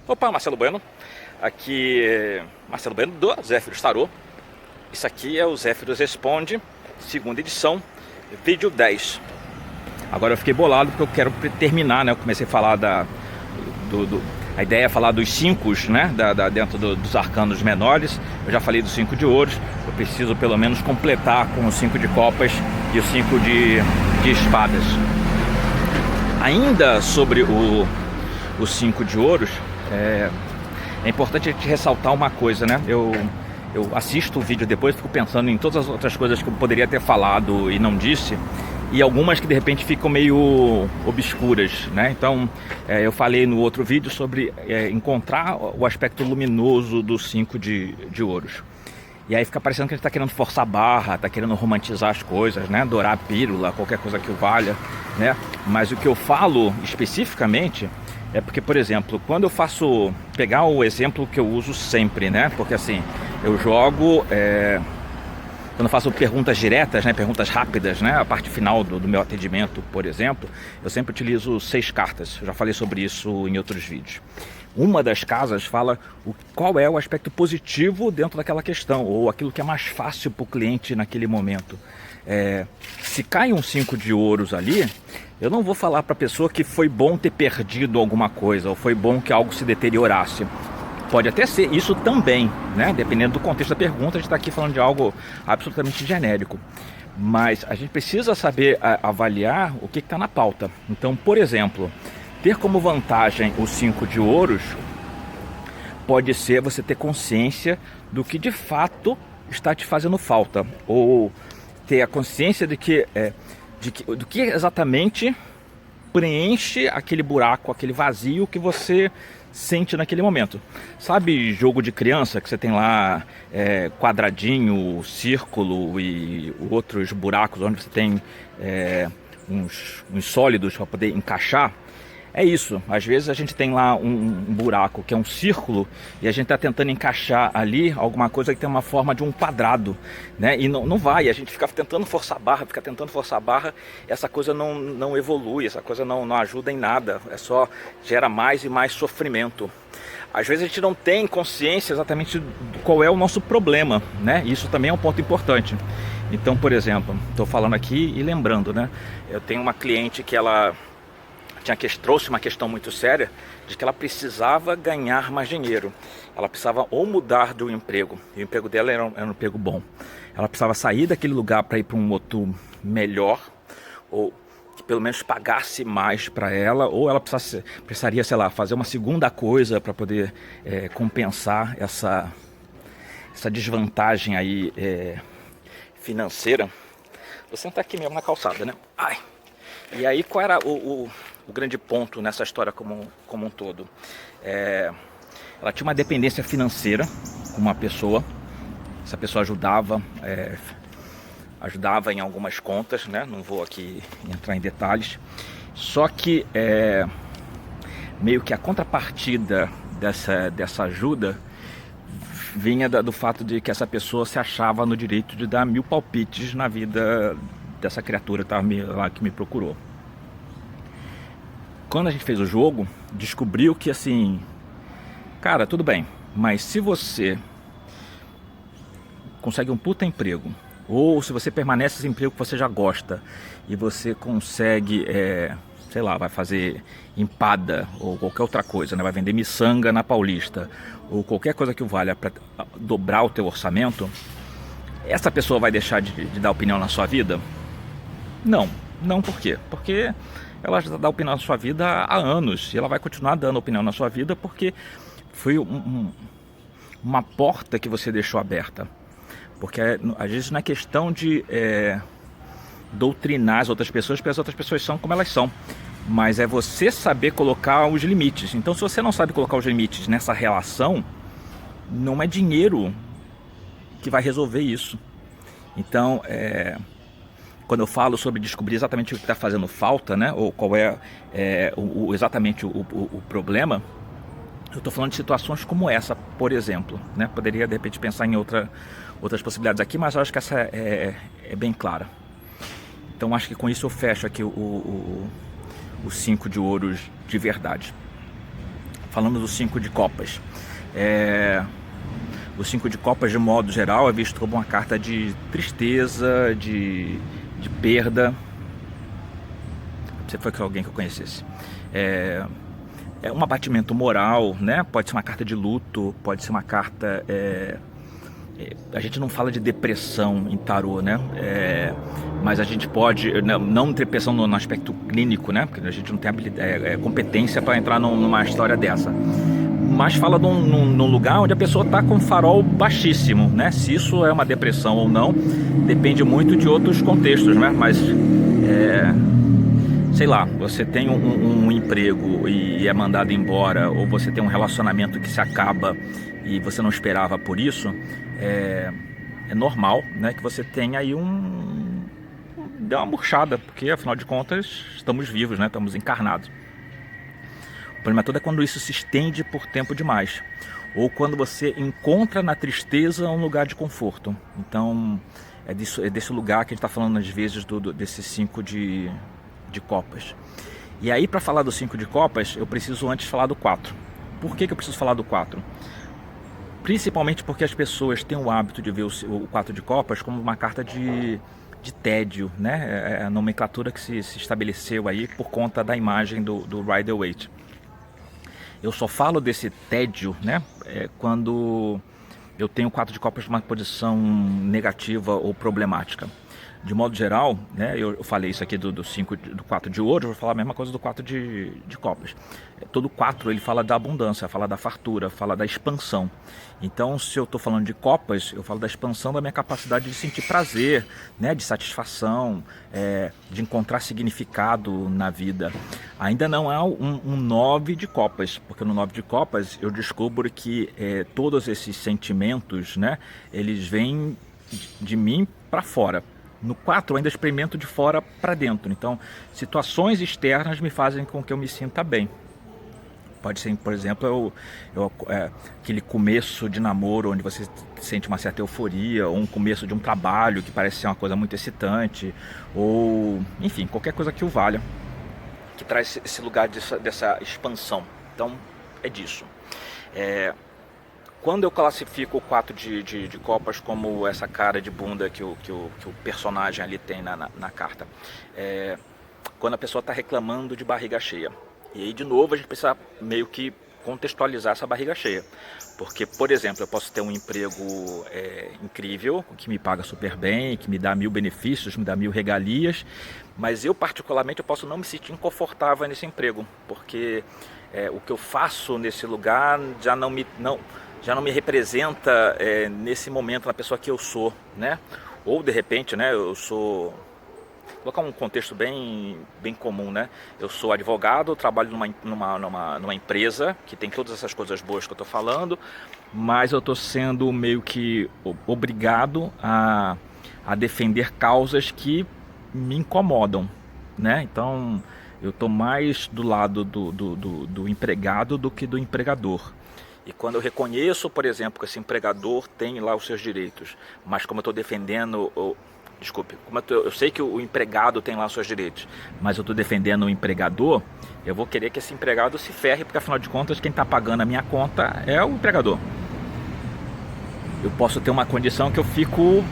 Opa, Marcelo Bueno. Aqui é Marcelo Bueno do Zéfiros Tarô. Isso aqui é o Zéfiros Responde, segunda edição, vídeo 10. Agora eu fiquei bolado porque eu quero terminar, né? Eu comecei a falar a ideia é falar dos 5, né? Dentro dos arcanos menores. Eu já falei dos 5 de ouros. Eu preciso pelo menos completar com os 5 de copas e os 5 de espadas. Ainda sobre os 5 de ouros, é importante a gente ressaltar uma coisa, né? Eu assisto o vídeo depois e fico pensando em todas as outras coisas que eu poderia ter falado e não disse, e algumas que de repente ficam meio obscuras, né? Então, eu falei no outro vídeo sobre encontrar o aspecto luminoso dos 5 de ouros. E aí fica parecendo que a gente está querendo forçar a barra, está querendo romantizar as coisas, né? Dourar a pílula, qualquer coisa que o valha, né? Mas o que eu falo especificamente é porque, por exemplo, quando eu faço... Pegar o exemplo que eu uso sempre, né? Porque assim, eu jogo... Quando eu faço perguntas diretas, né? Perguntas rápidas, né? A parte final do meu atendimento, por exemplo, eu sempre utilizo 6 cartas. Eu já falei sobre isso em outros vídeos. Uma das casas fala qual é o aspecto positivo dentro daquela questão, ou aquilo que é mais fácil para o cliente naquele momento. Se cai um 5 de ouros ali, eu não vou falar para a pessoa que foi bom ter perdido alguma coisa, ou foi bom que algo se deteriorasse. Pode até ser isso também, né? Dependendo do contexto da pergunta, a gente está aqui falando de algo absolutamente genérico. Mas a gente precisa saber avaliar o que está na pauta. Então, por exemplo, ter como vantagem os 5 de ouros pode ser você ter consciência do que de fato está te fazendo falta, ou ter a consciência do que exatamente preenche aquele buraco, aquele vazio que você sente naquele momento. Sabe jogo de criança que você tem lá quadradinho, círculo e outros buracos onde você tem uns sólidos para poder encaixar? É isso, às vezes a gente tem lá um buraco que é um círculo e a gente está tentando encaixar ali alguma coisa que tem uma forma de um quadrado, né? E não vai, a gente fica tentando forçar a barra, essa coisa não evolui, essa coisa não ajuda em nada, só gera mais e mais sofrimento. Às vezes a gente não tem consciência exatamente de qual é o nosso problema, né? Isso também é um ponto importante. Então, por exemplo, estou falando aqui e lembrando, né? Eu tenho uma cliente que ela trouxe uma questão muito séria de que ela precisava ganhar mais dinheiro. Ela precisava ou mudar de um emprego, e o emprego dela era um emprego bom. Ela precisava sair daquele lugar para ir para um outro melhor, ou que pelo menos pagasse mais para ela, ou ela precisaria, sei lá, fazer uma segunda coisa para poder compensar essa desvantagem aí financeira. Vou sentar aqui mesmo na calçada, né? Ai. E aí qual era o grande ponto nessa história como um todo? Ela tinha uma dependência financeira com uma pessoa. Essa pessoa ajudava em algumas contas, né? Não vou aqui entrar em detalhes. Só que meio que a contrapartida dessa ajuda vinha do fato de que essa pessoa se achava no direito de dar 1000 palpites na vida dessa criatura que me procurou. Quando a gente fez o jogo, descobriu que assim, cara, tudo bem, mas se você consegue um puta emprego, ou se você permanece nesse emprego que você já gosta, e você consegue, sei lá, vai fazer empada, ou qualquer outra coisa, né? Vai vender miçanga na Paulista, ou qualquer coisa que valha para dobrar o teu orçamento, essa pessoa vai deixar de dar opinião na sua vida? Não, por quê? Porque ela já dá opinião na sua vida há anos, e ela vai continuar dando opinião na sua vida porque foi uma porta que você deixou aberta. Porque às vezes não é questão de doutrinar as outras pessoas, porque as outras pessoas são como elas são, mas é você saber colocar os limites. Então, se você não sabe colocar os limites nessa relação, não é dinheiro que vai resolver isso. Então, quando eu falo sobre descobrir exatamente o que está fazendo falta, né, ou qual exatamente o problema, eu estou falando de situações como essa, por exemplo, né? Poderia de repente pensar em outras possibilidades aqui, mas eu acho que essa é bem clara. Então acho que com isso eu fecho aqui os 5 de ouros de verdade. falando do 5 de copas. O 5 de copas, de modo geral, é visto como uma carta de tristeza, de perda. Se foi alguém que eu conhecesse. É um abatimento moral, né? Pode ser uma carta de luto, pode ser uma carta... a gente não fala de depressão em tarô, né? Mas a gente pode... Não depressão no aspecto clínico, né? Porque a gente não tem competência para entrar numa história dessa. Mas fala num lugar onde a pessoa está com farol baixíssimo, né? Se isso é uma depressão ou não, depende muito de outros contextos, né? Mas, sei lá, você tem um emprego e é mandado embora, ou você tem um relacionamento que se acaba e você não esperava por isso, é normal, né? Que você tenha aí deu uma murchada, porque afinal de contas estamos vivos, né? Estamos encarnados. O problema todo é quando isso se estende por tempo demais, ou quando você encontra na tristeza um lugar de conforto. Então é desse lugar que a gente está falando às vezes desse 5 de copas. E aí, para falar do 5 de copas, eu preciso antes falar do 4. Por que eu preciso falar do 4? Principalmente porque as pessoas têm o hábito de ver o 4 de copas como uma carta de tédio, né? É a nomenclatura que se estabeleceu aí por conta da imagem do Rider-Waite. Eu só falo desse tédio, né? Quando eu tenho 4 de copas numa posição negativa ou problemática. De modo geral, né, eu falei isso aqui do 4 de ouro, eu vou falar a mesma coisa do 4 de copas. Todo 4 ele fala da abundância, fala da fartura, fala da expansão. Então, se eu estou falando de copas, eu falo da expansão da minha capacidade de sentir prazer, né, de satisfação, de encontrar significado na vida. Ainda não é um 9 de copas, porque no 9 de copas eu descubro que todos esses sentimentos, né, eles vêm de mim para fora. No 4 eu ainda experimento de fora para dentro. Então, situações externas me fazem com que eu me sinta bem. Pode ser, por exemplo, aquele começo de namoro onde você sente uma certa euforia, ou um começo de um trabalho que parece ser uma coisa muito excitante, ou, enfim, qualquer coisa que o valha, que traz esse lugar dessa expansão. Então, é disso. Quando eu classifico o 4 de copas como essa cara de bunda que o personagem ali tem na carta, quando a pessoa está reclamando de barriga cheia. E aí, de novo, a gente precisa meio que contextualizar essa barriga cheia. Porque, por exemplo, eu posso ter um emprego incrível, que me paga super bem, que me dá 1000 benefícios, me dá 1000 regalias, mas eu, particularmente, eu posso não me sentir confortável nesse emprego, porque o que eu faço nesse lugar já não me representa nesse momento na pessoa que eu sou, né? Ou de repente, né, eu sou... Vou colocar um contexto bem comum, né? Eu sou advogado, trabalho numa empresa que tem todas essas coisas boas que eu estou falando, mas eu estou sendo meio que obrigado a defender causas que me incomodam, né? Então eu estou mais do lado do empregado do que do empregador. E quando eu reconheço, por exemplo, que esse empregador tem lá os seus direitos, mas como eu estou defendendo... como eu sei que o empregado tem lá os seus direitos, mas eu estou defendendo o empregador, eu vou querer que esse empregado se ferre, porque afinal de contas quem está pagando a minha conta é o empregador. Eu posso ter uma condição que eu fico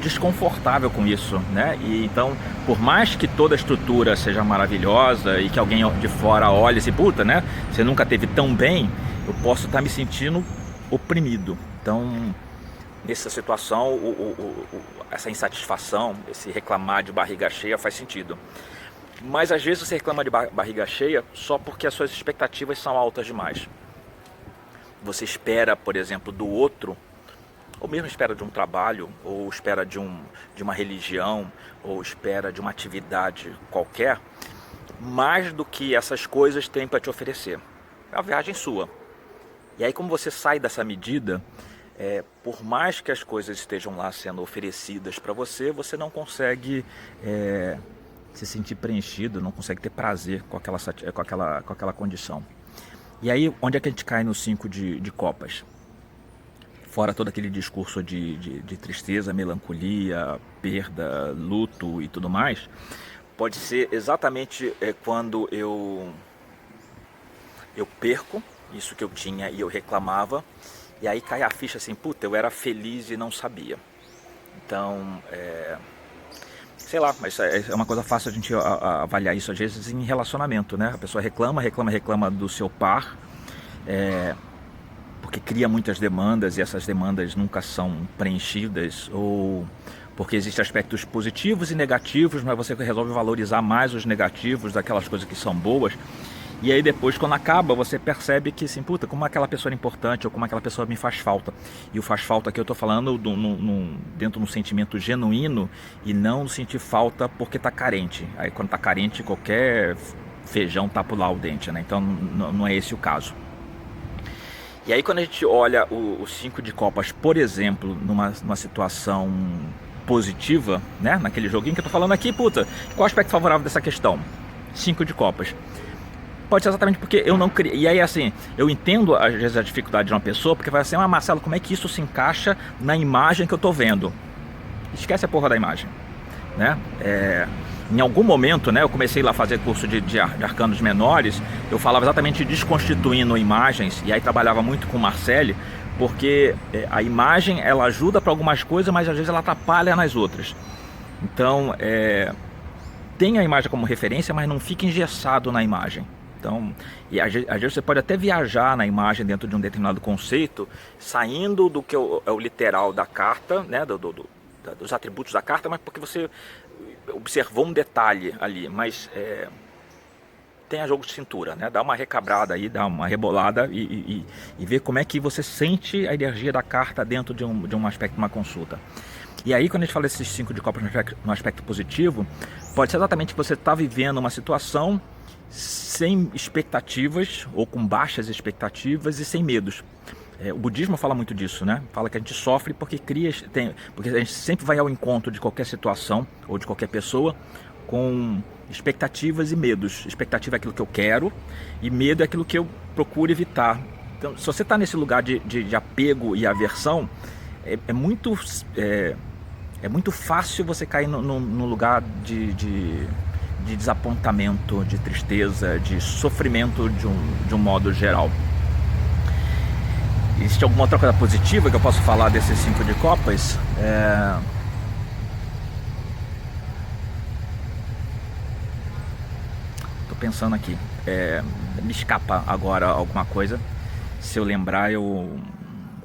desconfortável com isso, né? E então, por mais que toda a estrutura seja maravilhosa e que alguém de fora olhe e assim, puta, né? Você nunca teve tão bem, eu posso estar me sentindo oprimido. Então, nessa situação, essa insatisfação, esse reclamar de barriga cheia faz sentido. Mas às vezes você reclama de barriga cheia só porque as suas expectativas são altas demais. Você espera, por exemplo, do outro, ou mesmo espera de um trabalho, ou espera de uma religião, ou espera de uma atividade qualquer, mais do que essas coisas têm para te oferecer. É uma viagem sua. E aí, como você sai dessa medida, por mais que as coisas estejam lá sendo oferecidas para você, você não consegue se sentir preenchido, não consegue ter prazer com aquela condição. E aí, onde é que a gente cai no 5 de copas? Fora todo aquele discurso de tristeza, melancolia, perda, luto e tudo mais, pode ser exatamente quando eu perco, isso que eu tinha e eu reclamava. E aí cai a ficha assim, puta, eu era feliz e não sabia. Então, sei lá, mas é uma coisa fácil a gente avaliar isso às vezes em relacionamento, né? A pessoa reclama do seu par, porque cria muitas demandas e essas demandas nunca são preenchidas, ou porque existem aspectos positivos e negativos, mas você resolve valorizar mais os negativos daquelas coisas que são boas. E aí depois, quando acaba, você percebe que assim, puta, como aquela pessoa é importante, ou como aquela pessoa me faz falta. E o faz falta aqui eu tô falando dentro de um sentimento genuíno, e não sentir falta porque tá carente. Aí quando tá carente, qualquer feijão tá por lá o dente, né? Então não é esse o caso. E aí quando a gente olha o 5 de copas, por exemplo, numa situação positiva, né? Naquele joguinho que eu tô falando aqui, puta, qual o aspecto favorável dessa questão? 5 de copas. Pode ser exatamente porque eu não criei. E aí, assim, eu entendo às vezes a dificuldade de uma pessoa, porque vai assim, Marcelo, como é que isso se encaixa na imagem que eu tô vendo? Esquece a porra da imagem, né? Em algum momento, né, eu comecei lá a fazer curso de arcanos menores, eu falava exatamente desconstituindo imagens, e aí trabalhava muito com o Marcele, porque a imagem, ela ajuda para algumas coisas, mas às vezes ela atrapalha nas outras. Então, tem a imagem como referência, mas não fica engessado na imagem. Então, e às vezes você pode até viajar na imagem dentro de um determinado conceito, saindo do que é o literal da carta, né, dos atributos da carta, mas porque você observou um detalhe ali, mas tenha jogo de cintura, né? Dá uma recabrada aí, dá uma rebolada e ver como é que você sente a energia da carta dentro de um aspecto de uma consulta. E aí, quando a gente fala desses 5 de copas no aspecto positivo, pode ser exatamente que você está vivendo uma situação sem expectativas, ou com baixas expectativas e sem medos. O budismo fala muito disso, né? Fala que a gente sofre porque porque a gente sempre vai ao encontro de qualquer situação ou de qualquer pessoa com expectativas e medos. Expectativa é aquilo que eu quero e medo é aquilo que eu procuro evitar. Então, se você está nesse lugar de apego e aversão, é muito fácil você cair no lugar de desapontamento, de tristeza, de sofrimento de um modo geral. Existe alguma outra coisa positiva que eu posso falar desses 5 de copas? Tô pensando aqui. Me escapa agora alguma coisa. Se eu lembrar, eu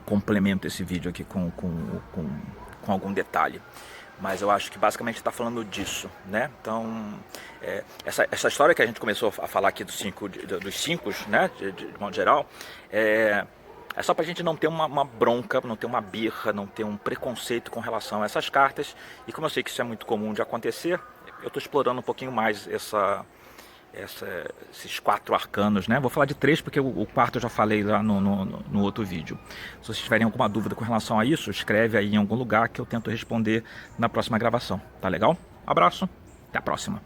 complemento esse vídeo aqui com algum detalhe. Mas eu acho que basicamente está falando disso, né? Então, essa história que a gente começou a falar aqui dos 5, né? De modo geral, é só pra gente não ter uma bronca, não ter uma birra, não ter um preconceito com relação a essas cartas. E como eu sei que isso é muito comum de acontecer, eu estou explorando um pouquinho mais esses 4 arcanos, né? Vou falar de 3 porque o quarto eu já falei lá no outro vídeo. Se vocês tiverem alguma dúvida com relação a isso, escreve aí em algum lugar que eu tento responder na próxima gravação. Tá legal? Abraço, até a próxima.